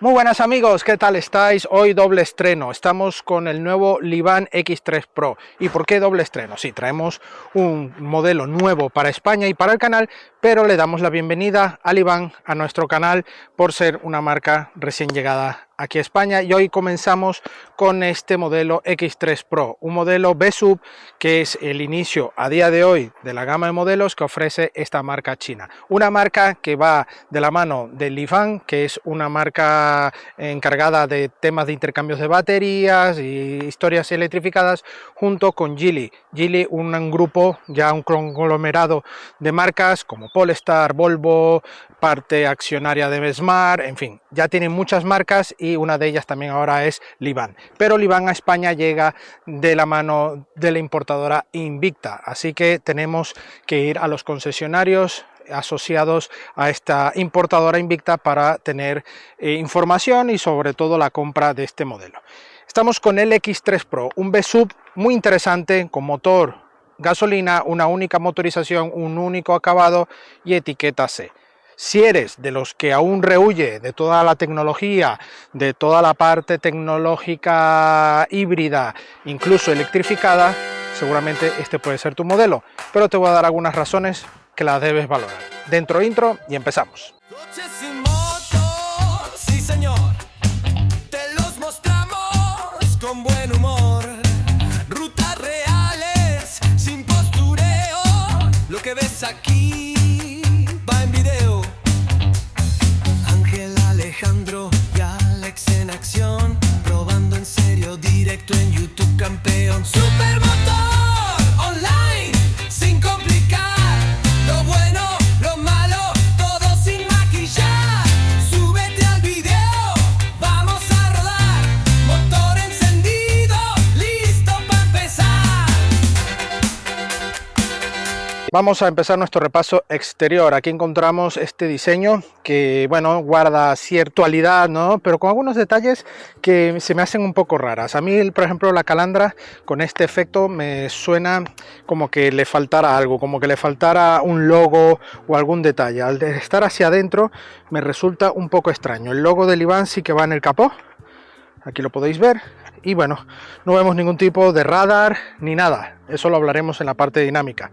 Muy buenas amigos, ¿qué tal estáis? Hoy doble estreno, estamos con el nuevo Livan X3 Pro. ¿Y por qué doble estreno? Sí, traemos un modelo nuevo para España y para el canal, pero le damos la bienvenida a Livan a nuestro canal por ser una marca recién llegada aquí a España, y hoy comenzamos con este modelo X3 Pro, un modelo B-Sub que es el inicio a día de hoy de la gama de modelos que ofrece esta marca china, una marca que va de la mano de Livan, que es una marca encargada de temas de intercambios de baterías y historias electrificadas, junto con Geely, un grupo, ya un conglomerado de marcas como Polestar, Volvo, parte accionaria de Smart, en fin, ya tienen muchas marcas y una de ellas también ahora es Livan. Pero Livan a España llega de la mano de la importadora Invicta, así que tenemos que ir a los concesionarios asociados a esta importadora Invicta para tener información y sobre todo la compra de este modelo. Estamos con el X3 Pro, un B-Sub muy interesante con motor gasolina, una única motorización, un único acabado y etiqueta C. Si eres de los que aún rehuye de toda la tecnología, de toda la parte tecnológica híbrida, incluso electrificada, seguramente este puede ser tu modelo, pero te voy a dar algunas razones que la debes valorar. Dentro intro y empezamos. Coches y motos, sí señor, te los mostramos con buen humor. Rutas reales, sin postureo, lo que ves aquí va en video. Ángel, Alejandro y Alex en acción, probando en serio, directo en YouTube, campeón. Supermotor online, sin complicar. Lo bueno, lo malo, todo sin maquillar. Súbete al video, vamos a rodar. Motor encendido, listo para empezar. Vamos a empezar nuestro repaso exterior. Aquí encontramos este diseño que, bueno, guarda cierta actualidad, ¿no? Pero con algunos detalles que se me hacen un poco raras. A mí, por ejemplo, la calandra con este efecto me suena como que le faltara algo, como que le faltara un logo o algún detalle. Al estar hacia adentro me resulta un poco extraño. El logo de Livan sí que va en el capó, aquí lo podéis ver, y bueno, no vemos ningún tipo de radar ni nada, eso lo hablaremos en la parte dinámica.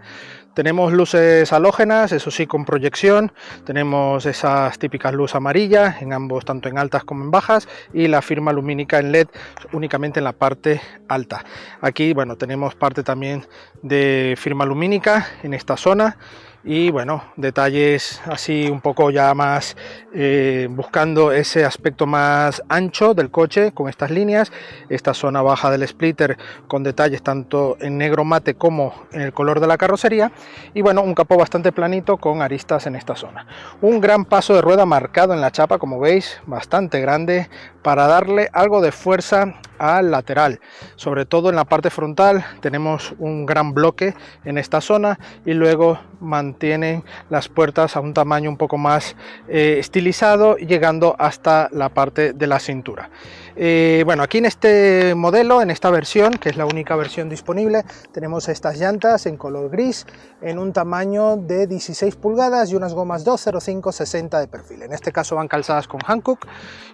Tenemos luces halógenas, eso sí, con proyección. Tenemos esas típicas luces amarillas en ambos, tanto en altas como en bajas, y la firma lumínica en LED únicamente en la parte alta. Aquí, bueno, tenemos parte también de firma lumínica en esta zona. Y bueno, detalles así un poco ya más buscando ese aspecto más ancho del coche con estas líneas, esta zona baja del splitter con detalles tanto en negro mate como en el color de la carrocería, y bueno, un capó bastante planito con aristas en esta zona. Un gran paso de rueda marcado en la chapa, como veis, bastante grande para darle algo de fuerza al lateral, sobre todo en la parte frontal. Tenemos un gran bloque en esta zona y luego mantienen las puertas a un tamaño un poco más estilizado, llegando hasta la parte de la cintura. Bueno, aquí en este modelo, en esta versión, que es la única versión disponible, tenemos estas llantas en color gris en un tamaño de 16 pulgadas y unas gomas 205/60 de perfil. En este caso van calzadas con Hankook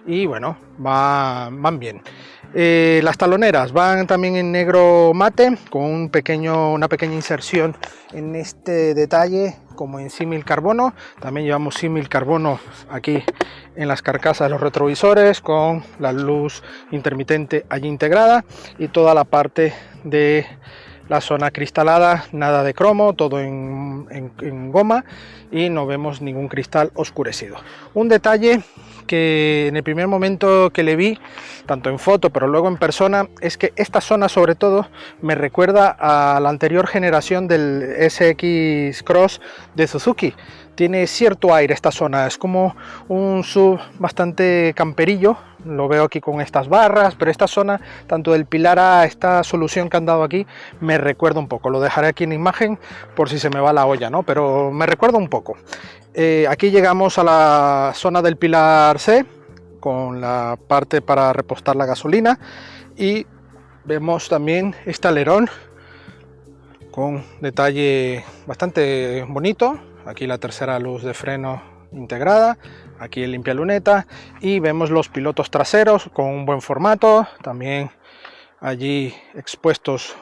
y bueno, van bien. Las taloneras van también en negro mate con una pequeña inserción en este detalle como en símil carbono. También llevamos símil carbono aquí en las carcasas de los retrovisores con la luz intermitente allí integrada, y toda la parte de la zona cristalada, nada de cromo, todo en goma, y no vemos ningún cristal oscurecido. Un detalle que en el primer momento que le vi, tanto en foto pero luego en persona, es que esta zona sobre todo me recuerda a la anterior generación del SX Cross de Suzuki. Tiene cierto aire esta zona, es como un sub bastante camperillo. Lo veo aquí con estas barras, pero esta zona, tanto del pilar a esta solución que han dado aquí, me recuerda un poco. Lo dejaré aquí en imagen por si se me va la olla, ¿no? Pero me recuerda un poco. Aquí llegamos a la zona del pilar C, con la parte para repostar la gasolina, y vemos también este alerón con detalle bastante bonito. Aquí la tercera luz de freno integrada, aquí el limpialuneta, y vemos los pilotos traseros con un buen formato, también allí expuestos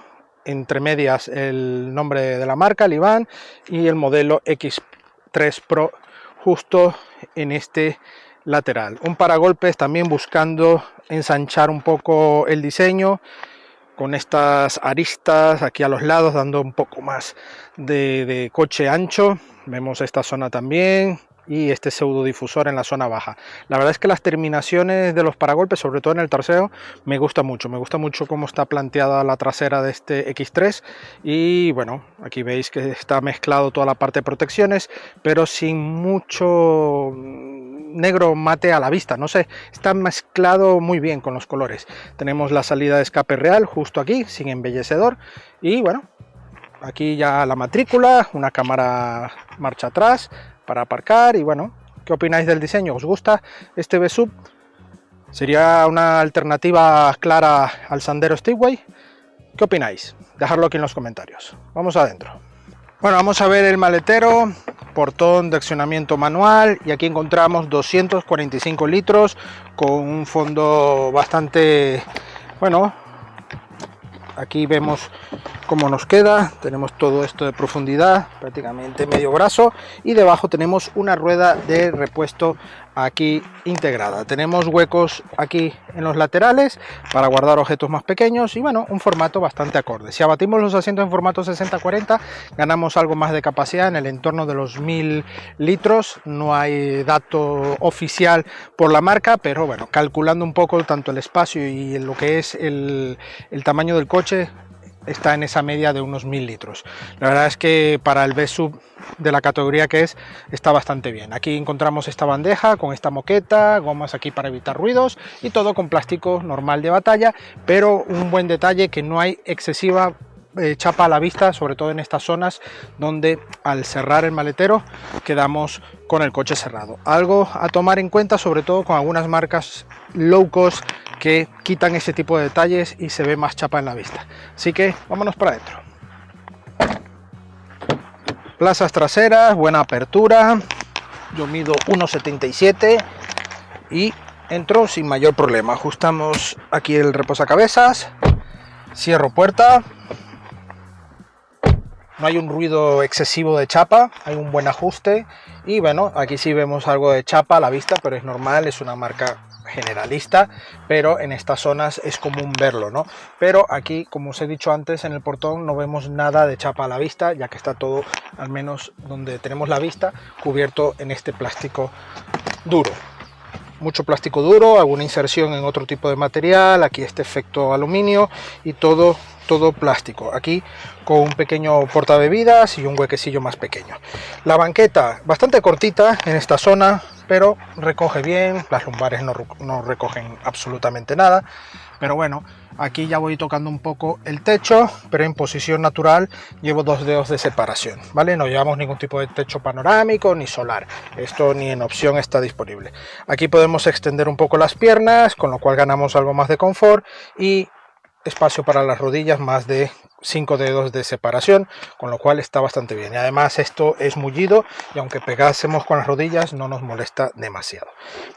entre medias el nombre de la marca, el IBAN, y el modelo X3 Pro justo en este lateral. Un paragolpes también buscando ensanchar un poco el diseño, con estas aristas aquí a los lados, dando un poco más de coche ancho. Vemos esta zona también, y este pseudo difusor en la zona baja. La verdad es que las terminaciones de los paragolpes, sobre todo en el trasero, me gusta mucho cómo está planteada la trasera de este X3. Y bueno, aquí veis que está mezclado toda la parte de protecciones, pero sin mucho negro mate a la vista, no sé, está mezclado muy bien con los colores. Tenemos la salida de escape real justo aquí, sin embellecedor, y bueno, aquí ya la matrícula, una cámara marcha atrás para aparcar. Y bueno, ¿qué opináis del diseño? ¿Os gusta este V-Sub? ¿Sería una alternativa clara al Sandero Stepway? ¿Qué opináis? Dejadlo aquí en los comentarios. Vamos adentro. Bueno, vamos a ver el maletero, portón de accionamiento manual, y aquí encontramos 245 litros con un fondo bastante bueno. Aquí vemos cómo nos queda, tenemos todo esto de profundidad, prácticamente medio brazo, y debajo tenemos una rueda de repuesto aquí integrada. Tenemos huecos aquí en los laterales para guardar objetos más pequeños, y bueno, un formato bastante acorde. Si abatimos los asientos en formato 60-40, ganamos algo más de capacidad en el entorno de los 1000 litros. No hay dato oficial por la marca, pero bueno, calculando un poco tanto el espacio y lo que es el tamaño del coche, está en esa media de unos 1000 litros. La verdad es que para el V-Sub de la categoría que es, está bastante bien. Aquí encontramos esta bandeja con esta moqueta, gomas aquí para evitar ruidos, y todo con plástico normal de batalla, pero un buen detalle que no hay excesiva chapa a la vista, sobre todo en estas zonas donde al cerrar el maletero quedamos con el coche cerrado. Algo a tomar en cuenta, sobre todo con algunas marcas low cost que quitan ese tipo de detalles y se ve más chapa en la vista. Así que vámonos para adentro. Plazas traseras, buena apertura. Yo mido 1,77 y entro sin mayor problema. Ajustamos aquí el reposacabezas, cierro puerta. No hay un ruido excesivo de chapa, hay un buen ajuste, y bueno, aquí sí vemos algo de chapa a la vista, pero es normal, es una marca generalista, pero en estas zonas es común verlo, ¿no? Pero aquí, como os he dicho antes, en el portón no vemos nada de chapa a la vista, ya que está todo, al menos donde tenemos la vista, cubierto en este plástico duro. Mucho plástico duro, alguna inserción en otro tipo de material, aquí este efecto aluminio, y todo plástico, aquí con un pequeño portabebidas y un huequecillo más pequeño. La banqueta bastante cortita en esta zona, pero recoge bien, las lumbares no recogen absolutamente nada, pero bueno, aquí ya voy tocando un poco el techo, pero en posición natural. Llevo 2 dedos de separación, ¿vale? No llevamos ningún tipo de techo panorámico ni solar, esto ni en opción está disponible. Aquí podemos extender un poco las piernas, con lo cual ganamos algo más de confort, y espacio para las rodillas, más de 5 dedos de separación, con lo cual está bastante bien. Y además esto es mullido, y aunque pegásemos con las rodillas no nos molesta demasiado.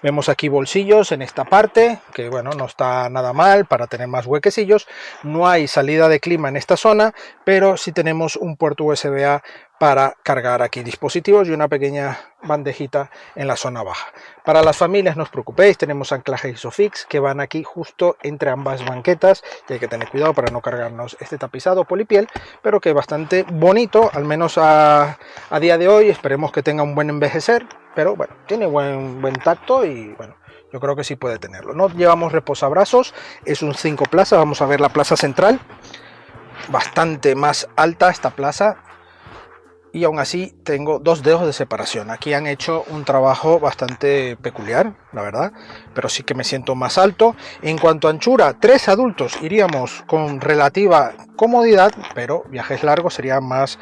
Vemos aquí bolsillos en esta parte, que bueno, no está nada mal para tener más huequecillos. No hay salida de clima en esta zona, pero sí tenemos un puerto USB-A para cargar aquí dispositivos, y una pequeña bandejita en la zona baja. Para las familias no os preocupéis, tenemos anclajes Isofix que van aquí justo entre ambas banquetas, y hay que tener cuidado para no cargarnos este tapizado polipiel, pero que es bastante bonito, al menos a día de hoy. Esperemos que tenga un buen envejecer, pero bueno, tiene buen tacto, y bueno, yo creo que sí puede tenerlo. No llevamos reposabrazos, es un 5 plazas. Vamos a ver la plaza central, bastante más alta esta plaza, y aún así tengo 2 dedos de separación. Aquí han hecho un trabajo bastante peculiar, la verdad, pero sí que me siento más alto. En cuanto a anchura, 3 adultos iríamos con relativa comodidad, pero viajes largos sería más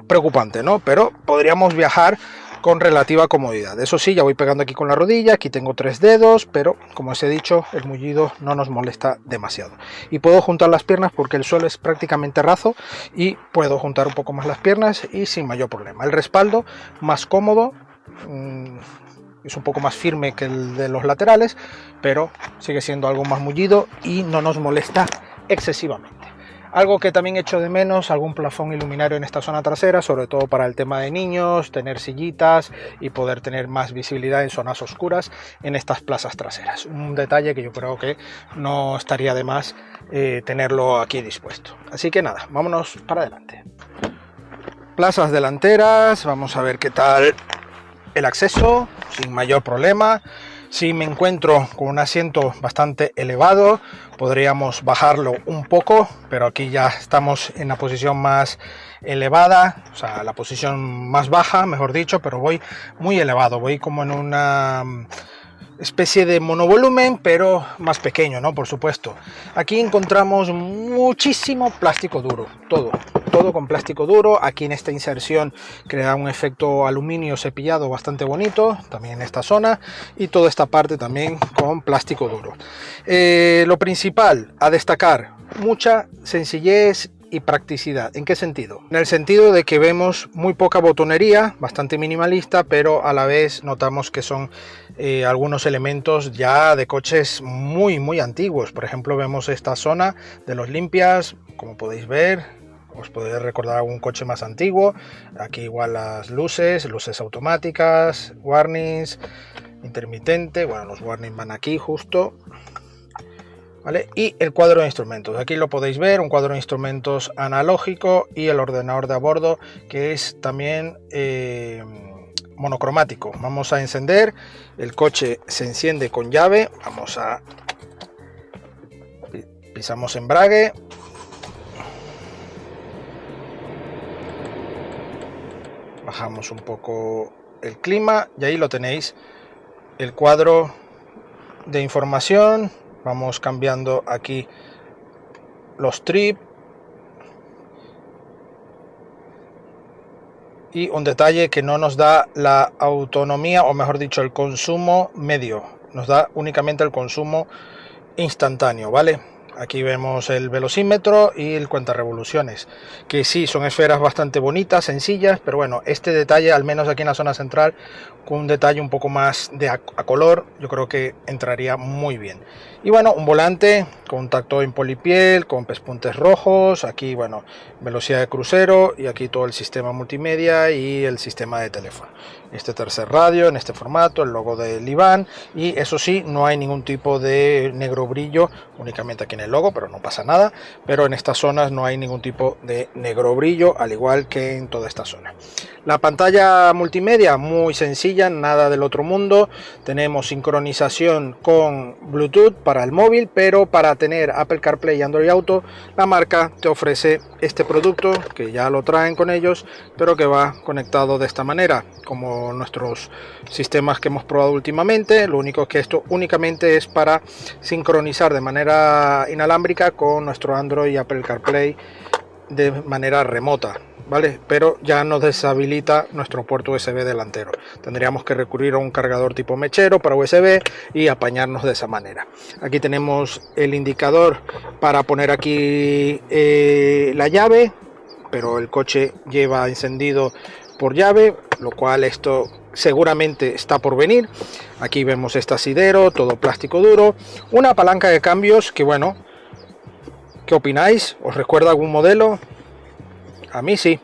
preocupante, ¿no? Pero podríamos viajar con relativa comodidad. Eso sí, ya voy pegando aquí con la rodilla, aquí tengo 3 dedos, pero como os he dicho, el mullido no nos molesta demasiado. Y puedo juntar las piernas porque el suelo es prácticamente raso, y puedo juntar un poco más las piernas y sin mayor problema. El respaldo más cómodo, es un poco más firme que el de los laterales, pero sigue siendo algo más mullido y no nos molesta excesivamente. Algo que también echo de menos, algún plafón iluminario en esta zona trasera, sobre todo para el tema de niños, tener sillitas y poder tener más visibilidad en zonas oscuras en estas plazas traseras. Un detalle que yo creo que no estaría de más tenerlo aquí dispuesto. Así que nada, vámonos para adelante. Plazas delanteras, vamos a ver qué tal el acceso, sin mayor problema. Si me encuentro con un asiento bastante elevado, podríamos bajarlo un poco, pero aquí ya estamos en la posición más elevada, o sea, la posición más baja, mejor dicho, pero voy muy elevado, voy como en una especie de monovolumen, pero más pequeño, ¿no? Por supuesto. Aquí encontramos muchísimo plástico duro, todo con plástico duro. Aquí en esta inserción crea un efecto aluminio cepillado bastante bonito, también en esta zona, y toda esta parte también con plástico duro. Lo principal a destacar, mucha sencillez y practicidad. ¿En qué sentido? En el sentido de que vemos muy poca botonería, bastante minimalista, pero a la vez notamos que son algunos elementos ya de coches muy antiguos. Por ejemplo, vemos esta zona de los limpias, como podéis ver. Os podéis recordar algún coche más antiguo. Aquí igual las luces automáticas, warnings, intermitente. Bueno, los warnings van aquí justo. ¿Vale? Y el cuadro de instrumentos. Aquí lo podéis ver, un cuadro de instrumentos analógico y el ordenador de a bordo, que es también monocromático. Vamos a encender. El coche se enciende con llave. Pisamos embrague. Bajamos un poco el clima y ahí lo tenéis, el cuadro de información. Vamos cambiando aquí los trips. Y un detalle que no nos da la autonomía, o mejor dicho, el consumo medio. Nos da únicamente el consumo instantáneo, ¿vale? Aquí vemos el velocímetro y el cuentarevoluciones, que sí son esferas bastante bonitas, sencillas, pero bueno, este detalle, al menos aquí en la zona central, con un detalle un poco más de a color, yo creo que entraría muy bien. Y bueno, un volante con un tacto en polipiel, con pespuntes rojos, aquí bueno, velocidad de crucero, y aquí todo el sistema multimedia y el sistema de teléfono. Este tercer radio en este formato, el logo del Livan, y eso sí, no hay ningún tipo de negro brillo, únicamente aquí en el logo, pero no pasa nada. Pero en estas zonas no hay ningún tipo de negro brillo, al igual que en toda esta zona. La pantalla multimedia muy sencilla, nada del otro mundo. Tenemos sincronización con Bluetooth para el móvil, pero para tener Apple CarPlay y Android Auto, la marca te ofrece este producto que ya lo traen con ellos, pero que va conectado de esta manera, como nuestros sistemas que hemos probado últimamente. Lo único que esto únicamente es para sincronizar de manera inalámbrica con nuestro Android y Apple CarPlay de manera remota, ¿vale? Pero ya nos deshabilita nuestro puerto USB delantero. Tendríamos que recurrir a un cargador tipo mechero para USB y apañarnos de esa manera. Aquí tenemos el indicador para poner aquí la llave, pero el coche lleva encendido por llave, lo cual esto seguramente está por venir. Aquí vemos este asidero, todo plástico duro, una palanca de cambios que bueno, ¿qué opináis? ¿Os recuerda algún modelo? A mí sí.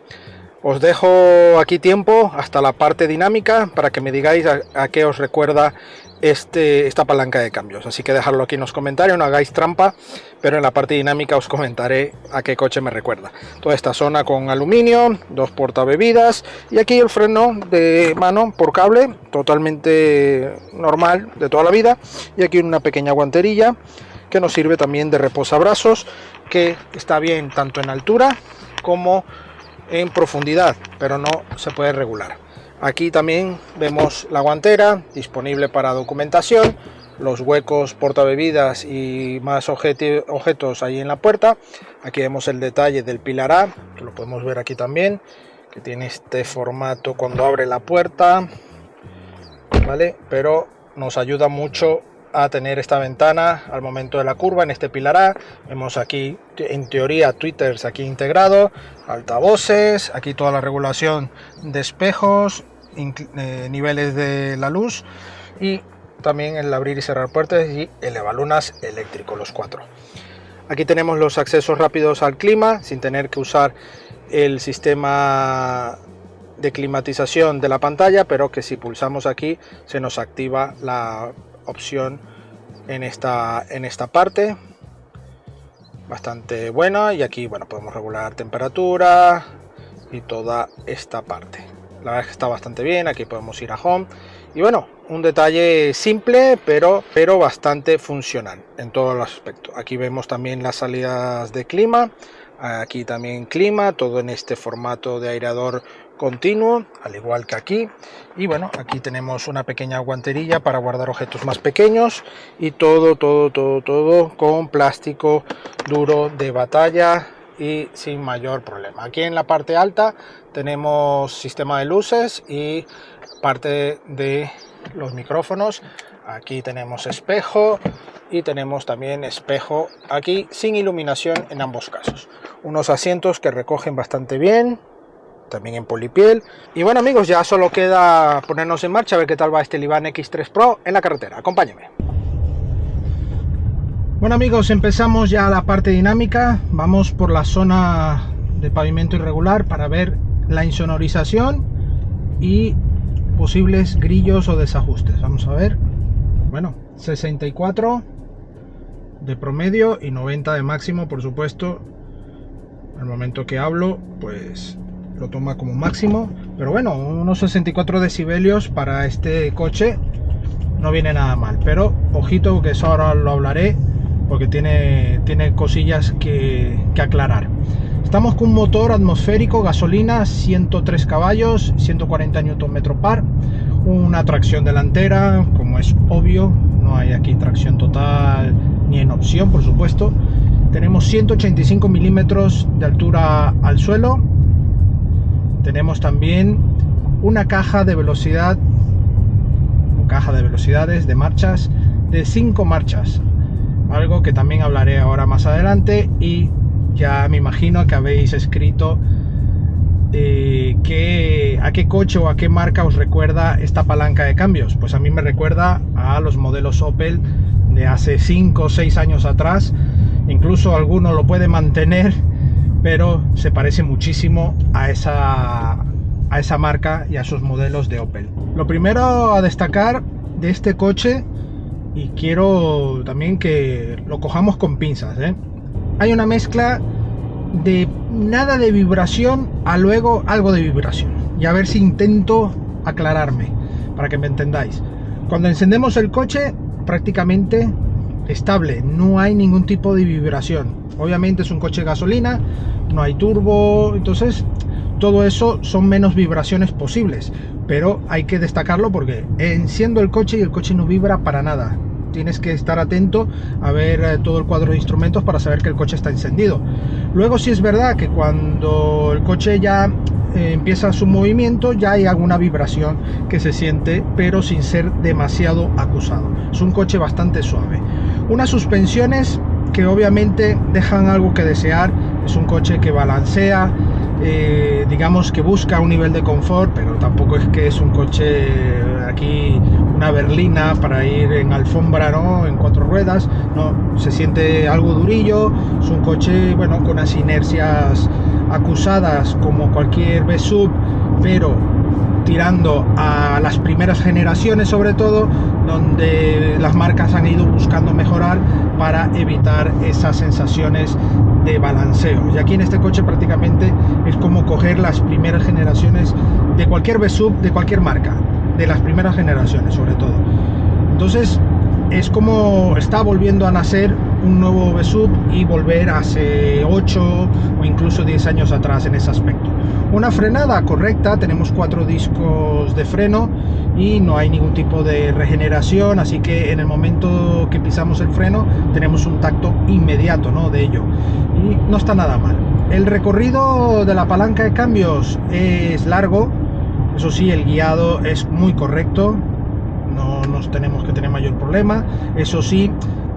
Os dejo aquí tiempo hasta la parte dinámica para que me digáis a qué os recuerda esta palanca de cambios. Así que dejadlo aquí en los comentarios, no hagáis trampa, pero en la parte dinámica os comentaré a qué coche me recuerda. Toda esta zona con aluminio, dos portabebidas y aquí el freno de mano por cable, totalmente normal de toda la vida. Y aquí una pequeña guanterilla que nos sirve también de reposabrazos, que está bien tanto en altura como en profundidad, pero no se puede regular. Aquí también vemos la guantera disponible para documentación, los huecos portabebidas y más objetos ahí en la puerta. Aquí vemos el detalle del pilar A, que lo podemos ver aquí también, que tiene este formato cuando abre la puerta, ¿vale? Pero nos ayuda mucho a tener esta ventana al momento de la curva en este pilar A. Vemos aquí en teoría tweeters aquí integrado, altavoces, aquí toda la regulación de espejos niveles de la luz, y también el abrir y cerrar puertas y el elevalunas eléctrico, los 4. Aquí tenemos los accesos rápidos al clima sin tener que usar el sistema de climatización de la pantalla, pero que si pulsamos aquí se nos activa la opción en esta parte, bastante buena. Y aquí, bueno, podemos regular temperatura y toda esta parte. La verdad es que está bastante bien. Aquí podemos ir a Home y bueno, un detalle simple pero bastante funcional en todos los aspectos. Aquí vemos también las salidas de clima, aquí también clima, todo en este formato de aireador continuo, al igual que aquí. Y bueno, aquí tenemos una pequeña guanterilla para guardar objetos más pequeños, y todo con plástico duro de batalla y sin mayor problema. Aquí en la parte alta tenemos sistema de luces y parte de los micrófonos. Aquí tenemos espejo y tenemos también espejo aquí sin iluminación en ambos casos. Unos asientos que recogen bastante bien, también en polipiel. Y bueno amigos, ya solo queda ponernos en marcha a ver qué tal va este Livan X3 Pro en la carretera. Acompáñenme. Bueno amigos, empezamos ya la parte dinámica. Vamos por la zona de pavimento irregular para ver la insonorización y posibles grillos o desajustes. Vamos a ver. Bueno, 64 de promedio y 90 de máximo, por supuesto. Al momento que hablo, pues lo toma como máximo, pero bueno, unos 64 decibelios para este coche no viene nada mal. Pero ojito, que eso ahora lo hablaré, porque tiene cosillas que aclarar. Estamos con un motor atmosférico, gasolina, 103 caballos, 140 Nm par, una tracción delantera, como es obvio, no hay aquí tracción total ni en opción, por supuesto. Tenemos 185 milímetros de altura al suelo. Tenemos también una caja de velocidad, o caja de velocidades de marchas, de 5 marchas, algo que también hablaré ahora más adelante. Y ya me imagino que habéis escrito a qué coche o a qué marca os recuerda esta palanca de cambios. Pues a mí me recuerda a los modelos Opel de hace 5 o 6 años atrás. Incluso alguno lo puede mantener, pero se parece muchísimo a esa marca y a esos modelos de Opel. Lo primero a destacar de este coche, y quiero también que lo cojamos con pinzas, hay una mezcla de nada de vibración a luego algo de vibración, y a ver si intento aclararme para que me entendáis. Cuando encendemos el coche, prácticamente estable, no hay ningún tipo de vibración. Obviamente es un coche de gasolina, no hay turbo, entonces todo eso son menos vibraciones posibles, pero hay que destacarlo porque enciendo el coche y el coche no vibra para nada. Tienes que estar atento a ver todo el cuadro de instrumentos para saber que el coche está encendido. Luego sí es verdad que cuando el coche ya empieza su movimiento, ya hay alguna vibración que se siente, pero sin ser demasiado acusado. Es un coche bastante suave. Unas suspensiones que obviamente dejan algo que desear. Es un coche que balancea, digamos que busca un nivel de confort, pero tampoco es que es un coche aquí una berlina para ir en alfombra, ¿no? En 4 ruedas, no, se siente algo durillo. Es un coche, bueno, con unas inercias acusadas como cualquier V-Sub, pero tirando a las primeras generaciones, sobre todo, donde las marcas han ido buscando mejorar para evitar esas sensaciones de balanceo. Y aquí en este coche prácticamente es como coger las primeras generaciones de cualquier V-Sub, de cualquier marca, de las primeras generaciones sobre todo. Entonces es como está volviendo a nacer un nuevo V-Sub y volver hace 8 o incluso 10 años atrás en ese aspecto. Una frenada correcta, tenemos 4 discos de freno y no hay ningún tipo de regeneración, así que en el momento que pisamos el freno tenemos un tacto inmediato, ¿no?, de ello, y no está nada mal. El recorrido de la palanca de cambios es largo, eso sí, el guiado es muy correcto, no nos tenemos que tener mayor problema. Eso sí,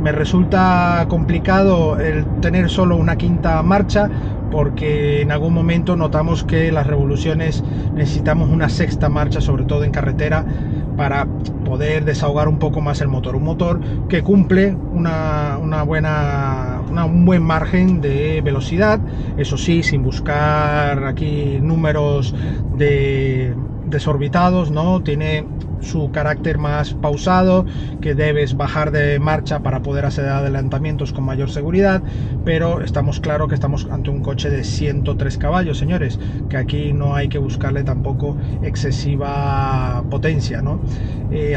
me resulta complicado el tener solo una quinta marcha, porque en algún momento notamos que las revoluciones necesitamos una sexta marcha, sobre todo en carretera, para poder desahogar un poco más el motor. Un motor que cumple un buen margen de velocidad, eso sí, sin buscar aquí números desorbitados, ¿no? Tiene su carácter más pausado, que debes bajar de marcha para poder hacer adelantamientos con mayor seguridad, pero estamos claro que estamos ante un coche de 103 caballos, señores, que aquí no hay que buscarle tampoco excesiva potencia, ¿no?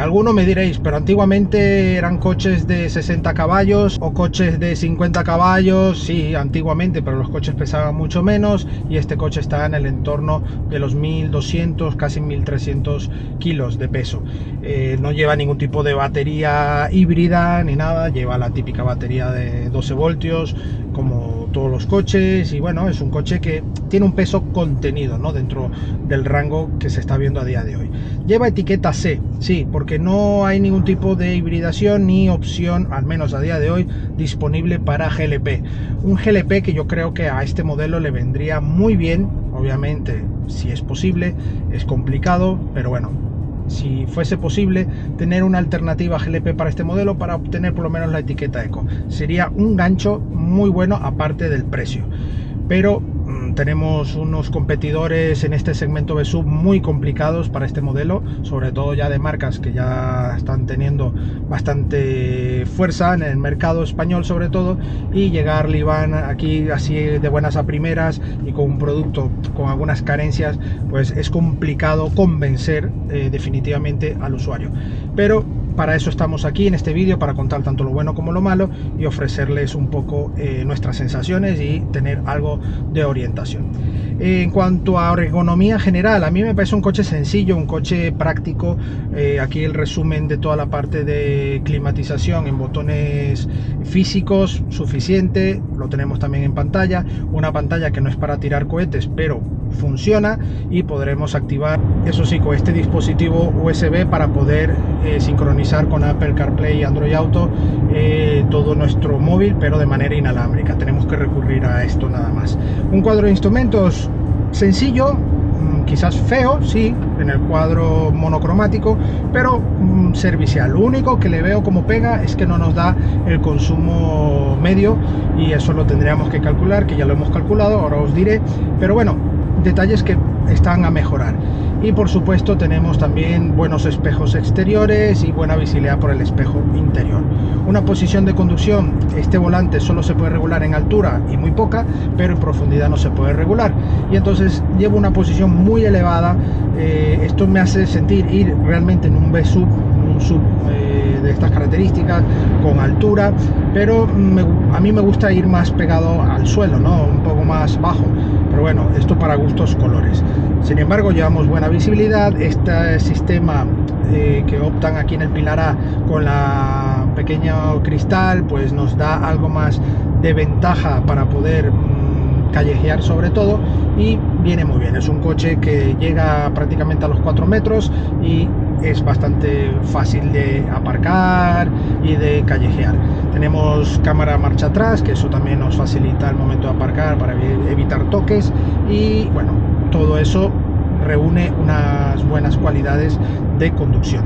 Alguno me diréis, pero antiguamente eran coches de 60 caballos o coches de 50 caballos. Sí, antiguamente, pero los coches pesaban mucho menos y este coche está en el entorno de los 1200, casi 1300 kilos de peso. No lleva ningún tipo de batería híbrida ni nada, lleva la típica batería de 12 voltios como todos los coches, y bueno, es un coche que tiene un peso contenido, ¿no?, dentro del rango que se está viendo a día de hoy. Lleva etiqueta C, sí, porque no hay ningún tipo de hibridación ni opción, al menos a día de hoy, disponible para GLP. Un GLP que yo creo que a este modelo le vendría muy bien, obviamente, si es posible, es complicado, pero bueno, si fuese posible tener una alternativa GLP para este modelo, para obtener por lo menos la etiqueta Eco, sería un gancho muy bueno, aparte del precio. Pero tenemos unos competidores en este segmento B-Sub muy complicados para este modelo, sobre todo ya de marcas que ya están teniendo bastante fuerza en el mercado español sobre todo, y llegar Livan aquí así de buenas a primeras y con un producto con algunas carencias, pues es complicado convencer definitivamente al usuario. Pero para eso estamos aquí en este vídeo, para contar tanto lo bueno como lo malo y ofrecerles un poco nuestras sensaciones y tener algo de orientación. En cuanto a ergonomía general, a mí me parece un coche sencillo, un coche práctico. Aquí el resumen de toda la parte de climatización en botones físicos, suficiente, lo tenemos también en pantalla, una pantalla que no es para tirar cohetes, pero funciona, y podremos activar, eso sí, con este dispositivo USB para poder sincronizar con Apple CarPlay y Android Auto todo nuestro móvil, pero de manera inalámbrica. Tenemos que recurrir a esto nada más. Un cuadro de instrumentos sencillo, quizás feo, sí, en el cuadro monocromático, pero servicial. Lo único que le veo como pega es que no nos da el consumo medio, y eso lo tendríamos que calcular, que ya lo hemos calculado, ahora os diré, pero bueno, detalles que están a mejorar. Y por supuesto tenemos también buenos espejos exteriores y buena visibilidad por el espejo interior. Una posición de conducción, este volante solo se puede regular en altura y muy poca, pero en profundidad no se puede regular, y entonces llevo una posición muy elevada. Esto me hace sentir ir realmente en un B-Sub, un sub de estas características, con altura, pero a mí me gusta ir más pegado al suelo, ¿no?, un poco más bajo, pero bueno, esto para gustos colores. Sin embargo, llevamos buena visibilidad. Este sistema que optan aquí en el pilar A con la pequeña cristal, pues nos da algo más de ventaja para poder callejear sobre todo, y viene muy bien. Es un coche que llega prácticamente a los 4 metros y es bastante fácil de aparcar y de callejear. Tenemos cámara marcha atrás, que eso también nos facilita el momento de aparcar para evitar toques, y bueno, todo eso reúne unas buenas cualidades de conducción.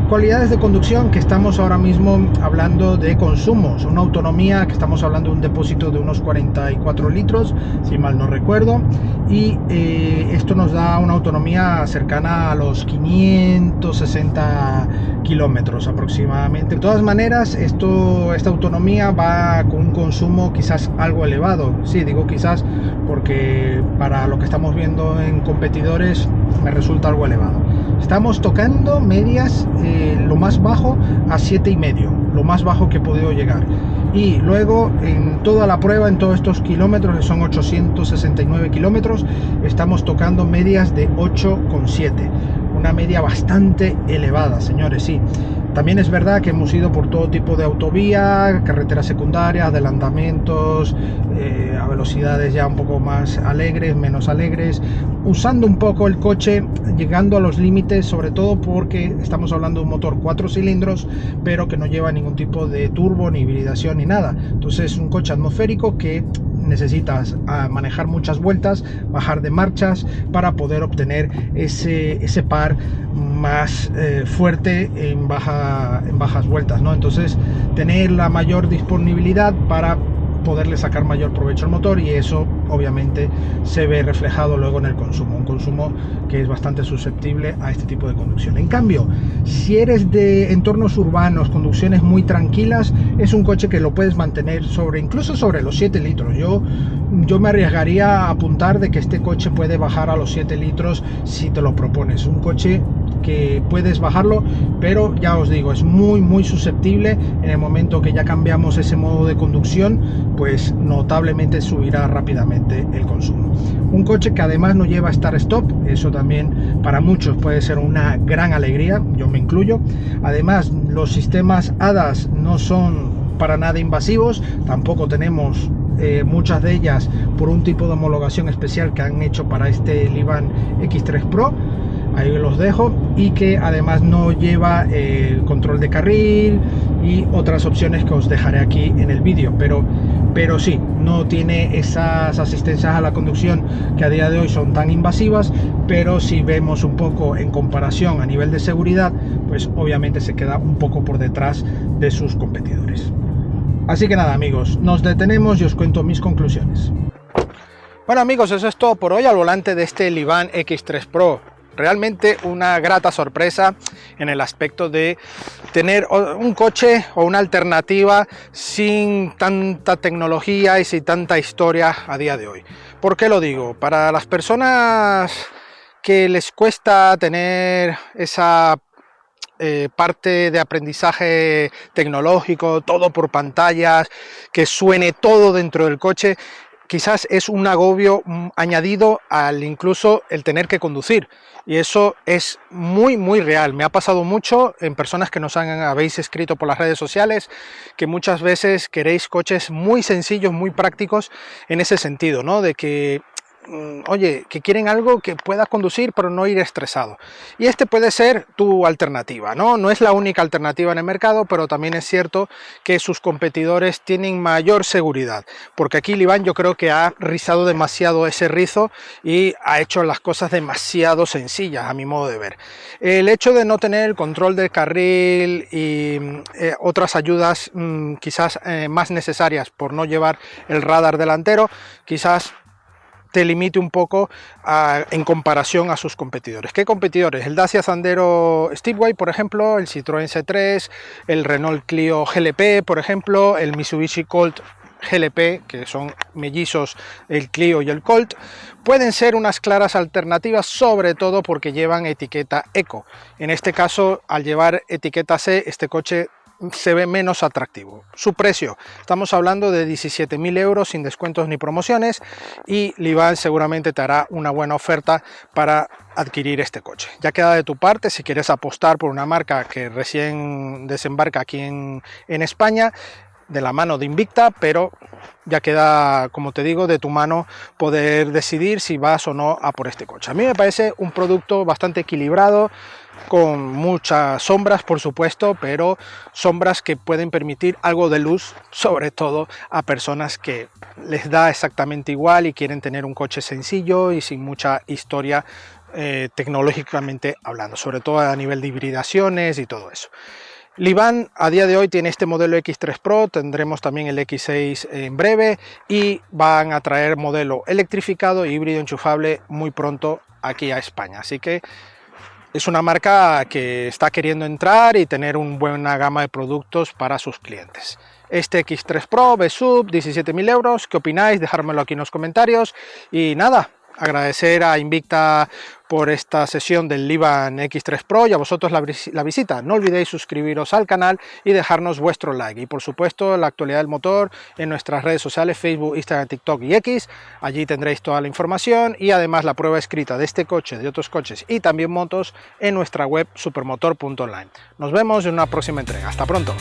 Cualidades de conducción que estamos ahora mismo hablando de consumos, una autonomía que estamos hablando de un depósito de unos 44 litros, si mal no recuerdo, y esto nos da una autonomía cercana a los 560 kilómetros aproximadamente. De todas maneras, esta autonomía va con un consumo quizás algo elevado. Sí, digo quizás porque para lo que estamos viendo en competidores me resulta algo elevado. Estamos tocando medias, lo más bajo a 7,5, lo más bajo que he podido llegar. Y luego en toda la prueba, en todos estos kilómetros, que son 869 kilómetros, estamos tocando medias de 8,7. Una media bastante elevada, señores, sí. También es verdad que hemos ido por todo tipo de autovía, carreteras secundarias, adelantamientos, a velocidades ya un poco más alegres, menos alegres, usando un poco el coche, llegando a los límites, sobre todo porque estamos hablando de un motor 4 cilindros, pero que no lleva ningún tipo de turbo, ni hibridación, ni nada. Entonces es un coche atmosférico que necesitas manejar muchas vueltas, bajar de marchas para poder obtener ese par más fuerte en bajas vueltas, ¿no? Entonces tener la mayor disponibilidad para poderle sacar mayor provecho al motor, y eso obviamente se ve reflejado luego en el consumo, un consumo que es bastante susceptible a este tipo de conducción. En cambio, si eres de entornos urbanos, conducciones muy tranquilas, es un coche que lo puedes mantener incluso sobre los 7 litros. Yo me arriesgaría a apuntar de que este coche puede bajar a los 7 litros si te lo propones. Un coche que puedes bajarlo, pero ya os digo, es muy susceptible. En el momento que ya cambiamos ese modo de conducción, pues notablemente subirá rápidamente el consumo. Un coche que además no lleva start-stop, eso también para muchos puede ser una gran alegría, yo me incluyo. Además, los sistemas ADAS no son para nada invasivos, tampoco tenemos muchas de ellas por un tipo de homologación especial que han hecho para este Livan X3 Pro. Ahí los dejo, y que además no lleva control de carril y otras opciones que os dejaré aquí en el vídeo, pero sí, no tiene esas asistencias a la conducción que a día de hoy son tan invasivas, pero si vemos un poco en comparación a nivel de seguridad, pues obviamente se queda un poco por detrás de sus competidores. Así que nada, amigos, nos detenemos y os cuento mis conclusiones. Bueno, amigos, eso es todo por hoy al volante de este Livan X3 Pro. Realmente una grata sorpresa en el aspecto de tener un coche o una alternativa sin tanta tecnología y sin tanta historia a día de hoy. ¿Por qué lo digo? Para las personas que les cuesta tener esa parte de aprendizaje tecnológico, todo por pantallas, que suene todo dentro del coche, quizás es un agobio añadido al incluso el tener que conducir, y eso es muy real. Me ha pasado mucho en personas que habéis escrito por las redes sociales, que muchas veces queréis coches muy sencillos, muy prácticos en ese sentido, ¿no? De que oye, que quieren algo que pueda conducir pero no ir estresado, y este puede ser tu alternativa, ¿no? No es la única alternativa en el mercado, pero también es cierto que sus competidores tienen mayor seguridad, porque aquí Livan yo creo que ha rizado demasiado ese rizo y ha hecho las cosas demasiado sencillas a mi modo de ver. El hecho de no tener el control del carril y otras ayudas quizás más necesarias por no llevar el radar delantero, quizás te limite un poco en comparación a sus competidores. ¿Qué competidores? El Dacia Sandero Stepway, por ejemplo, el Citroën C3, el Renault Clio GLP, por ejemplo, el Mitsubishi Colt GLP, que son mellizos el Clio y el Colt, pueden ser unas claras alternativas, sobre todo porque llevan etiqueta Eco. En este caso, al llevar etiqueta C, este coche se ve menos atractivo. Su precio, estamos hablando de 17.000 euros sin descuentos ni promociones, y Livan seguramente te hará una buena oferta para adquirir este coche. Ya queda de tu parte si quieres apostar por una marca que recién desembarca aquí en España, de la mano de Invicta, pero ya queda, como te digo, de tu mano poder decidir si vas o no a por este coche. A mí me parece un producto bastante equilibrado, con muchas sombras, por supuesto, pero sombras que pueden permitir algo de luz, sobre todo a personas que les da exactamente igual y quieren tener un coche sencillo y sin mucha historia tecnológicamente hablando, sobre todo a nivel de hibridaciones y todo eso. Livan a día de hoy tiene este modelo X3 Pro, tendremos también el X6 en breve, y van a traer modelo electrificado e híbrido enchufable muy pronto aquí a España, así que es una marca que está queriendo entrar y tener una buena gama de productos para sus clientes. Este X3 Pro B-Sub, 17.000 euros, ¿qué opináis? Dejármelo aquí en los comentarios. Y nada, agradecer a Invicta por esta sesión del Livan X3 Pro y a vosotros la visita. No olvidéis suscribiros al canal y dejarnos vuestro like. Y por supuesto la actualidad del motor en nuestras redes sociales, Facebook, Instagram, TikTok y X. Allí tendréis toda la información y además la prueba escrita de este coche, de otros coches y también motos en nuestra web supermotor.online. Nos vemos en una próxima entrega. Hasta pronto.